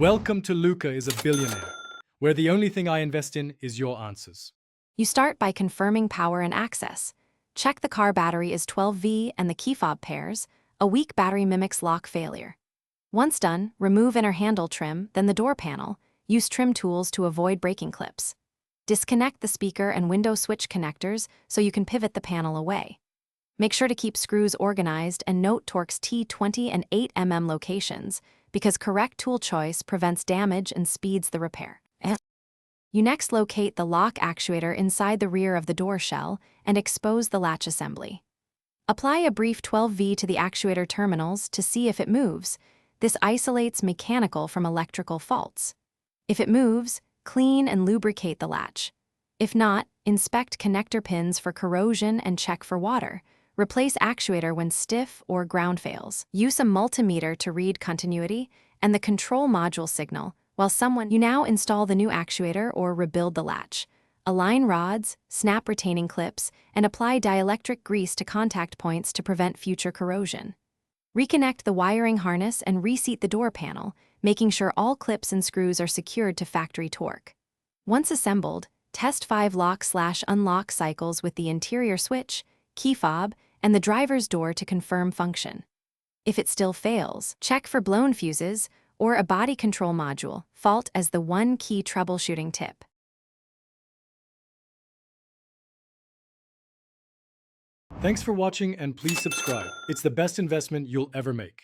Welcome to Luca is a billionaire, where the only thing I invest in is your answers. You start by confirming power and access. Check the car battery is 12V and the key fob pairs. A weak battery mimics lock failure. Once done, remove inner handle trim, then the door panel. Use trim tools to avoid breaking clips. Disconnect the speaker and window switch connectors so you can pivot the panel away. Make sure to keep screws organized and note Torque's T20 and 8mm locations, because correct tool choice prevents damage and speeds the repair. You next locate the lock actuator inside the rear of the door shell and expose the latch assembly. Apply a brief 12V to the actuator terminals to see if it moves. This isolates mechanical from electrical faults. If it moves, clean and lubricate the latch. If not, inspect connector pins for corrosion and check for water. Replace actuator when stiff or ground fails. Use a multimeter to read continuity and the control module signal. You now install the new actuator or rebuild the latch. Align rods, snap retaining clips, and apply dielectric grease to contact points to prevent future corrosion. Reconnect the wiring harness and reseat the door panel, making sure all clips and screws are secured to factory torque. Once assembled, test 5 lock/unlock cycles with the interior switch, key fob, and the driver's door to confirm function. If it still fails, check for blown fuses or a body control module fault as the one-key troubleshooting tip. Thanks for watching and please subscribe. It's the best investment you'll ever make.